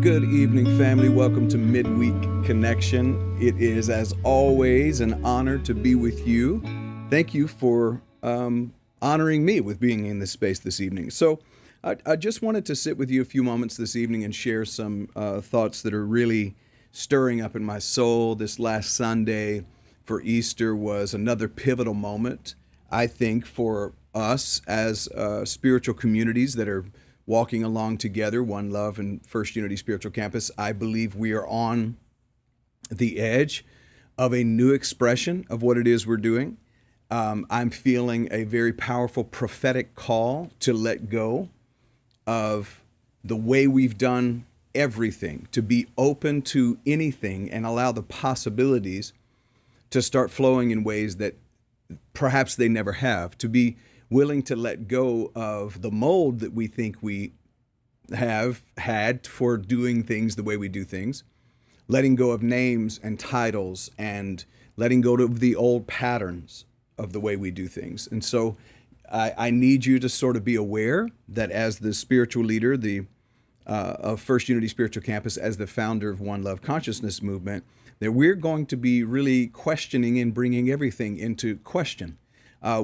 Good evening, family. Welcome to Midweek Connection. It is, as always, an honor to be with you. Thank you for honoring me with being in this space this evening. So I just wanted to sit with you a few moments this evening and share some thoughts that are really stirring up in my soul. This last Sunday for Easter was another pivotal moment, I think, for us as spiritual communities that are walking along together, One Love and First Unity Spiritual Campus. I believe we are on the edge of a new expression of what it is we're doing. I'm feeling a very powerful prophetic call to let go of the way we've done everything, to be open to anything and allow the possibilities to start flowing in ways that perhaps they never have, to be willing to let go of the mold that we think we have had for doing things the way we do things, letting go of names and titles and letting go of the old patterns of the way we do things. And so I need you to sort of be aware that as the spiritual leader of First Unity Spiritual Campus, as the founder of One Love Consciousness Movement, that we're going to be really questioning and bringing everything into question.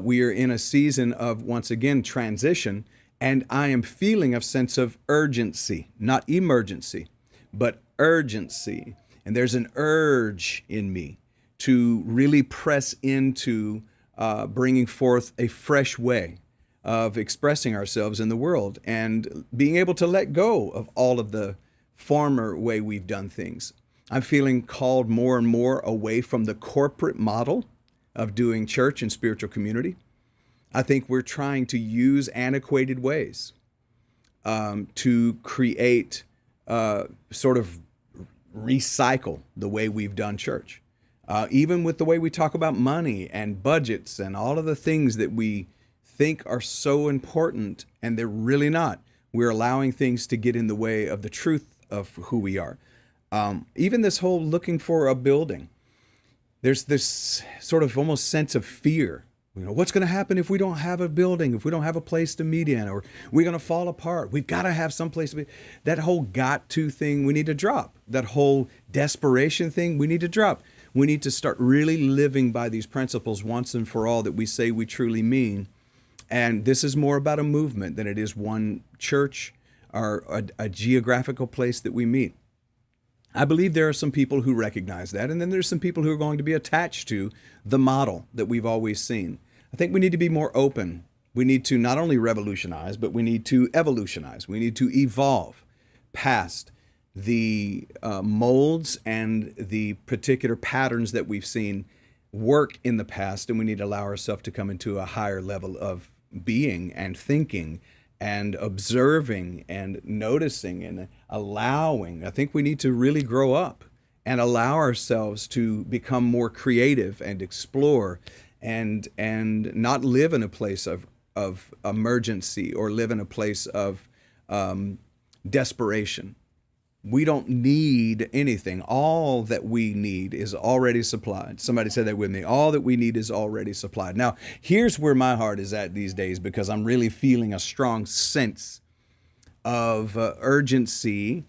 We are in a season of, once again, transition, and I am feeling a sense of urgency, not emergency, but urgency. And there's an urge in me to really press into bringing forth a fresh way of expressing ourselves in the world and being able to let go of all of the former way we've done things. I'm feeling called more and more away from the corporate model of doing church and spiritual community. I think we're trying to use antiquated ways to create, sort of recycle the way we've done church. Even with the way we talk about money and budgets and all of the things that we think are so important, and they're really not. We're allowing things to get in the way of the truth of who we are. Even this whole looking for a building. There's this sort of almost sense of fear. What's going to happen if we don't have a building, if we don't have a place to meet in, or we're going to fall apart? We've got to have some place to be. That whole got to thing we need to drop. That whole desperation thing we need to drop. We need to start really living by these principles once and for all that we say we truly mean. And this is more about a movement than it is one church or a geographical place that we meet. I believe there are some people who recognize that, and then there's some people who are going to be attached to the model that we've always seen. I think we need to be more open. We need to not only revolutionize, but we need to evolutionize. We need to evolve past the molds and the particular patterns that we've seen work in the past, and we need to allow ourselves to come into a higher level of being and thinking and observing and noticing and allowing. I think we need to really grow up and allow ourselves to become more creative and explore and not live in a place of emergency or live in a place of desperation. We don't need anything. All that we need is already supplied. Somebody said that with me. All that we need is already supplied. Now, here's where my heart is at these days, because I'm really feeling a strong sense of urgency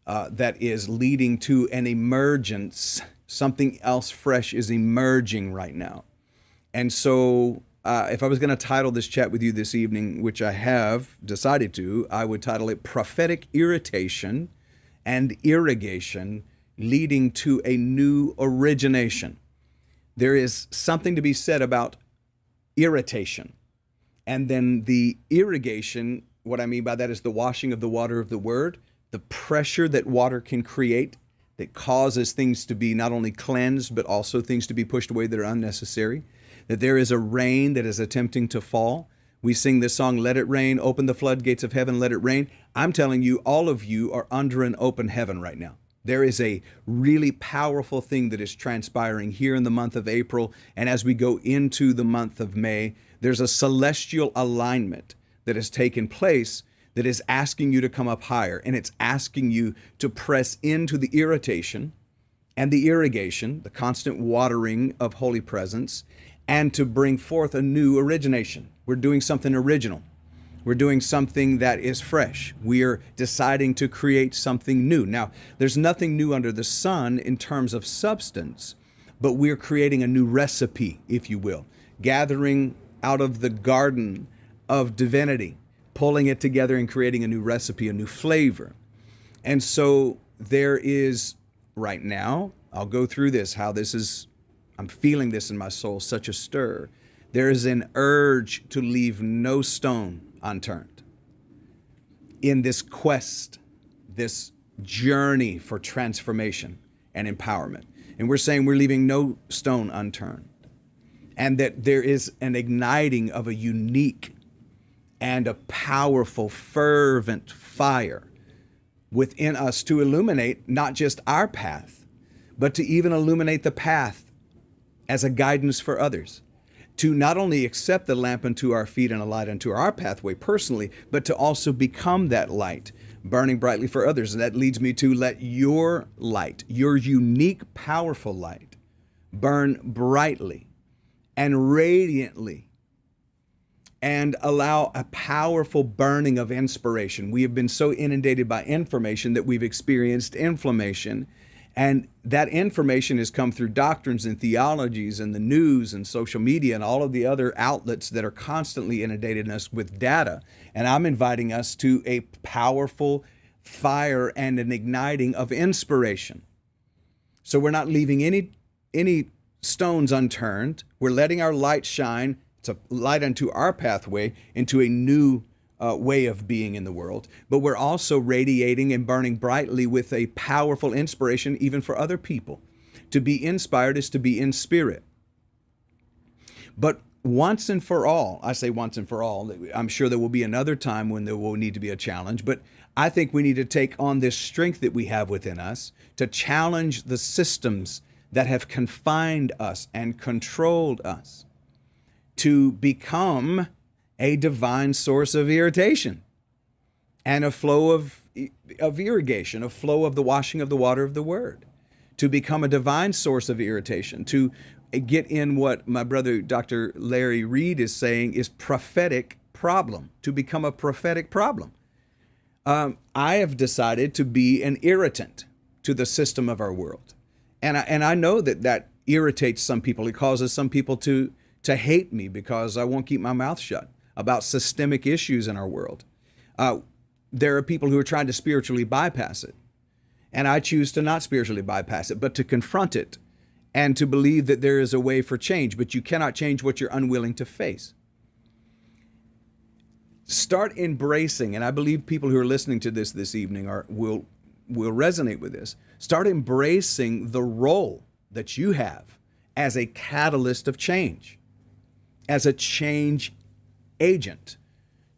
that is leading to an emergence. Something else fresh is emerging right now. And so if I was going to title this chat with you this evening, which I have decided to, I would title it Prophetic Irritation and Irrigation Leading to a New Origination. There is something to be said about irritation. And then the irrigation, what I mean by that is the washing of the water of the word, the pressure that water can create that causes things to be not only cleansed, but also things to be pushed away that are unnecessary. That there is a rain that is attempting to fall. We sing this song, Let It Rain, open the floodgates of heaven, let it rain. I'm telling you, all of you are under an open heaven right now. There is a really powerful thing that is transpiring here in the month of April. And as we go into the month of May, there's a celestial alignment that has taken place that is asking you to come up higher. And it's asking you to press into the irritation and the irrigation, the constant watering of holy presence, and to bring forth a new origination. We're doing something original. We're doing something that is fresh. We are deciding to create something new. Now, there's nothing new under the sun in terms of substance, but we're creating a new recipe, if you will, gathering out of the garden of divinity, pulling it together and creating a new recipe, a new flavor. And so there is right now, I'll go through this, how this is, I'm feeling this in my soul, such a stir. There is an urge to leave no stone unturned in this quest, this journey for transformation and empowerment. And we're saying we're leaving no stone unturned, and that there is an igniting of a unique and a powerful, fervent fire within us to illuminate not just our path, but to even illuminate the path as a guidance for others. To not only accept the lamp unto our feet and a light unto our pathway personally, but to also become that light, burning brightly for others. And that leads me to let your light, your unique, powerful light, burn brightly and radiantly, and allow a powerful burning of inspiration. We have been so inundated by information that we've experienced inflammation. And that information has come through doctrines and theologies and the news and social media and all of the other outlets that are constantly inundating us with data. And I'm inviting us to a powerful fire and an igniting of inspiration. So we're not leaving any stones unturned. We're letting our light shine. It's a light unto our pathway into a new way of being in the world, but we're also radiating and burning brightly with a powerful inspiration even for other people. To be inspired is to be in spirit. But once and for all, I say once and for all, I'm sure there will be another time when there will need to be a challenge, but I think we need to take on this strength that we have within us to challenge the systems that have confined us and controlled us, to become a divine source of irritation and a flow of irrigation, a flow of the washing of the water of the word, to become a divine source of irritation, to get in what my brother Dr. Larry Reed is saying is prophetic problem, to become a prophetic problem. I have decided to be an irritant to the system of our world. And I know that irritates some people. It causes some people to hate me because I won't keep my mouth shut about systemic issues in our world. There are people who are trying to spiritually bypass it. And I choose to not spiritually bypass it, but to confront it and to believe that there is a way for change. But you cannot change what you're unwilling to face. Start embracing, and I believe people who are listening to this evening will resonate with this. Start embracing the role that you have as a catalyst of change, as a change agent,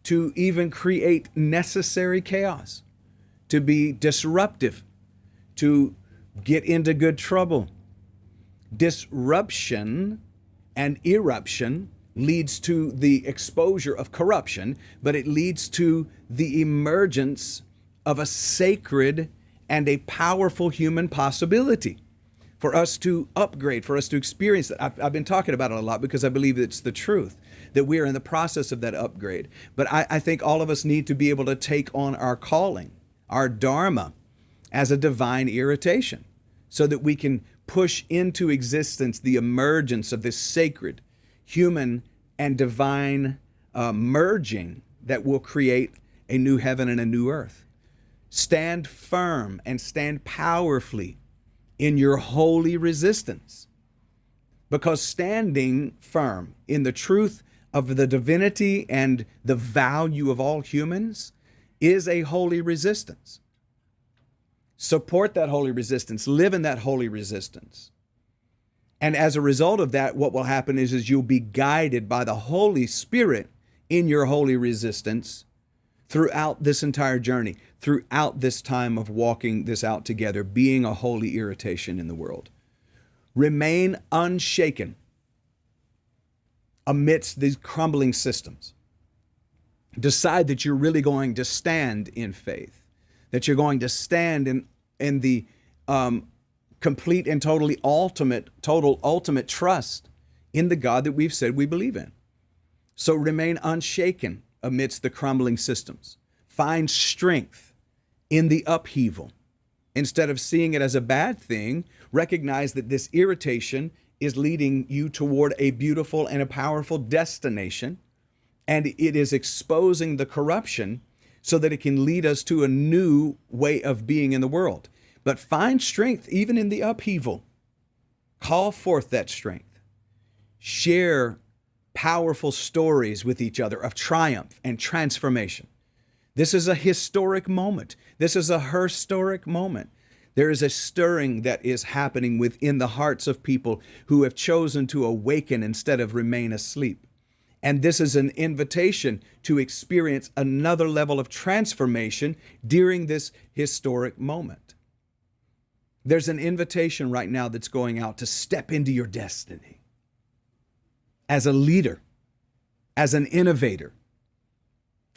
to even create necessary chaos, to be disruptive, to get into good trouble. Disruption and eruption leads to the exposure of corruption, but it leads to the emergence of a sacred and a powerful human possibility for us to upgrade, for us to experience that. I've been talking about it a lot because I believe it's the truth, that we are in the process of that upgrade. But I think all of us need to be able to take on our calling, our dharma, as a divine irritation, so that we can push into existence the emergence of this sacred, human, and divine merging that will create a new heaven and a new earth. Stand firm and stand powerfully in your holy resistance, because standing firm in the truth of the divinity and the value of all humans is a holy resistance. Support that holy resistance, live in that holy resistance. And as a result of that, what will happen is you'll be guided by the Holy Spirit in your holy resistance throughout this entire journey, throughout this time of walking this out together, being a holy irritation in the world. Remain unshaken amidst these crumbling systems. Decide that you're really going to stand in faith, that you're going to stand in the complete and total ultimate trust in the God that we've said we believe in. So remain unshaken amidst the crumbling systems. Find strength in the upheaval. Instead of seeing it as a bad thing, recognize that this irritation is leading you toward a beautiful and a powerful destination, and it is exposing the corruption so that it can lead us to a new way of being in the world. But find strength even in the upheaval. Call forth that strength. Share powerful stories with each other of triumph and transformation. This is a historic moment. This is a historic moment. There is a stirring that is happening within the hearts of people who have chosen to awaken instead of remain asleep. And this is an invitation to experience another level of transformation during this historic moment. There's an invitation right now that's going out to step into your destiny as a leader, as an innovator,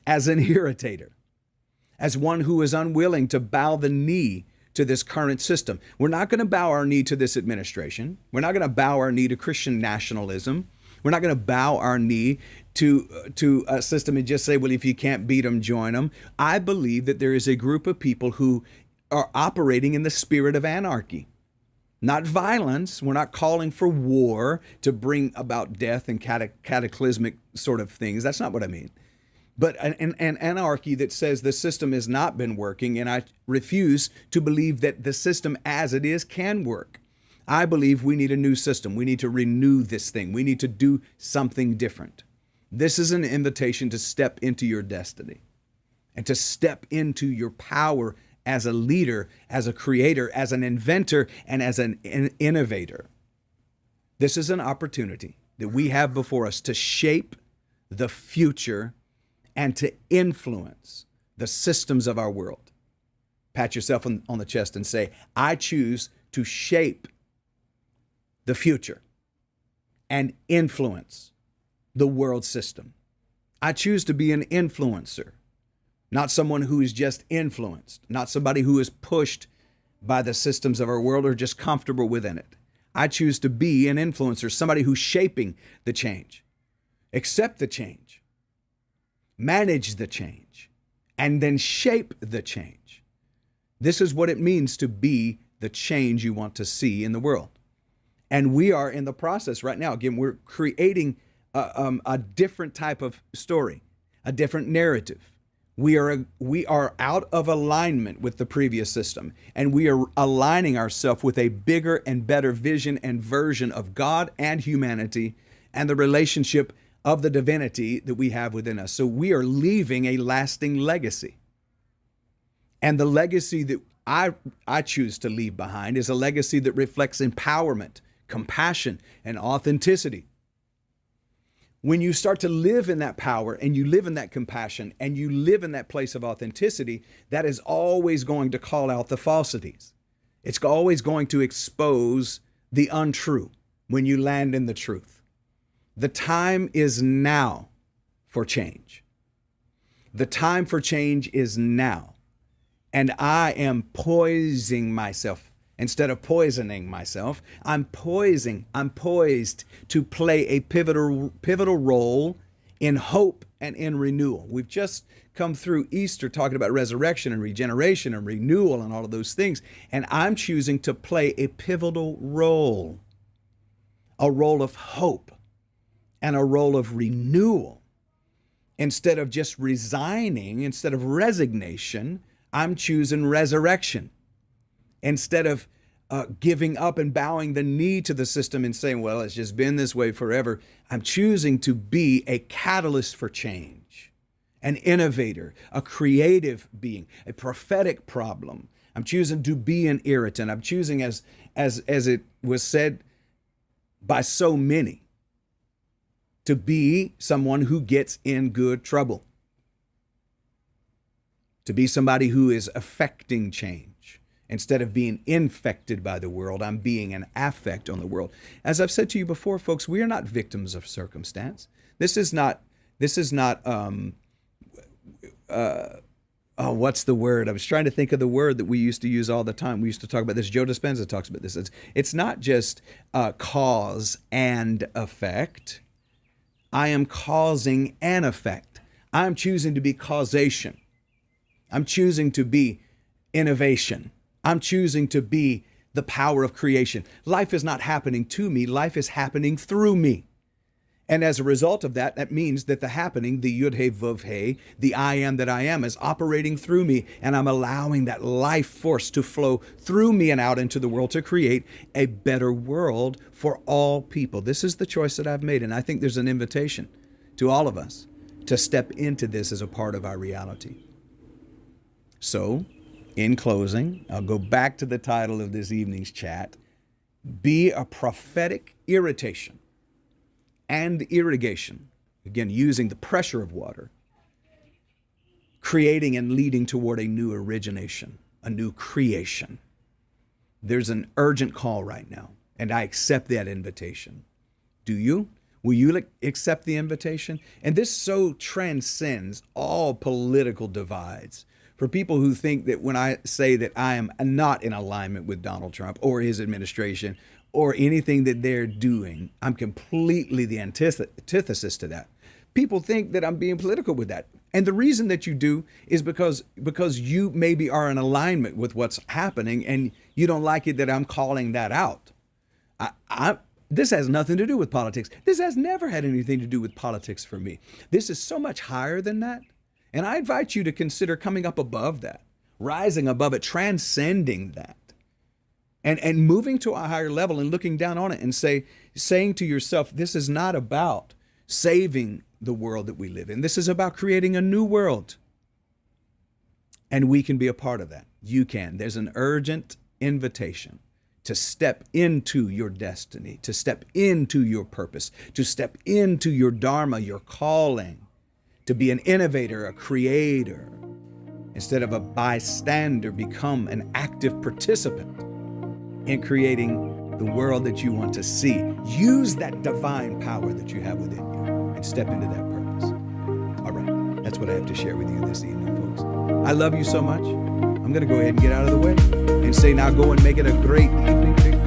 as an irritator, as one who is unwilling to bow the knee to this current system. We're not going to bow our knee to this administration. We're not going to bow our knee to Christian nationalism. We're not going to bow our knee to a system and just say, well, if you can't beat them, join them. I believe that there is a group of people who are operating in the spirit of anarchy, not violence. We're not calling for war to bring about death and cataclysmic sort of things. That's not what I mean. But an anarchy that says the system has not been working, and I refuse to believe that the system as it is can work. I believe we need a new system. We need to renew this thing. We need to do something different. This is an invitation to step into your destiny and to step into your power as a leader, as a creator, as an inventor, and as an innovator. This is an opportunity that we have before us to shape the future and to influence the systems of our world. Pat yourself on the chest and say, I choose to shape the future and influence the world system. I choose to be an influencer, not someone who is just influenced, not somebody who is pushed by the systems of our world or just comfortable within it. I choose to be an influencer, somebody who's shaping the change, accept the change, manage the change, and then shape the change. This is what it means to be the change you want to see in the world. And we are in the process right now. Again, we're creating a different type of story, a different narrative. We are out of alignment with the previous system, and we are aligning ourselves with a bigger and better vision and version of God and humanity and the relationship of the divinity that we have within us. So we are leaving a lasting legacy. And the legacy that I choose to leave behind is a legacy that reflects empowerment, compassion, and authenticity. When you start to live in that power and you live in that compassion and you live in that place of authenticity, that is always going to call out the falsities. It's always going to expose the untrue when you land in the truth. The time is now for change. The time for change is now. And I am poising myself. Instead of poisoning myself, I'm poised to play a pivotal role in hope and in renewal. We've just come through Easter talking about resurrection and regeneration and renewal and all of those things. And I'm choosing to play a pivotal role, a role of hope and a role of renewal. Instead of just resigning, instead of resignation, I'm choosing resurrection. Instead of giving up and bowing the knee to the system and saying, well, it's just been this way forever, I'm choosing to be a catalyst for change, an innovator, a creative being, a prophetic problem. I'm choosing to be an irritant. I'm choosing, as it was said by so many, to be someone who gets in good trouble, to be somebody who is affecting change. Instead of being infected by the world, I'm being an affect on the world. As I've said to you before, folks, we are not victims of circumstance. This is not, what's the word? I was trying to think of the word that we used to use all the time. We used to talk about this. Joe Dispenza talks about this. It's not just cause and effect. I am causing an effect. I'm choosing to be causation. I'm choosing to be innovation. I'm choosing to be the power of creation. Life is not happening to me. Life is happening through me. And as a result of that, that means that the happening, the Yud He Vav He, the I am that I am, is operating through me. And I'm allowing that life force to flow through me and out into the world to create a better world for all people. This is the choice that I've made. And I think there's an invitation to all of us to step into this as a part of our reality. So, in closing, I'll go back to the title of this evening's chat, Be a Prophetic Irritation and Irrigation. Again, using the pressure of water, creating and leading toward a new origination, a new creation. There's an urgent call right now, and I accept that invitation. Do you? Will you accept the invitation? And this so transcends all political divides. For people who think that when I say that I am not in alignment with Donald Trump or his administration or anything that they're doing, I'm completely the antithesis to that. People think that I'm being political with that. And the reason that you do is because you maybe are in alignment with what's happening and you don't like it that I'm calling that out. This has nothing to do with politics. This has never had anything to do with politics for me. This is so much higher than that. And I invite you to consider coming up above that, rising above it, transcending that, and moving to a higher level and looking down on it and saying to yourself, this is not about saving the world that we live in. This is about creating a new world. And we can be a part of that. You can. There's an urgent invitation to step into your destiny, to step into your purpose, to step into your dharma, your calling, to be an innovator, a creator. Instead of a bystander, become an active participant in creating the world that you want to see. Use that divine power that you have within you and step into that purpose. All right, that's what I have to share with you this evening, folks. I love you so much. I'm going to go ahead and get out of the way and say, now go and make it a great evening.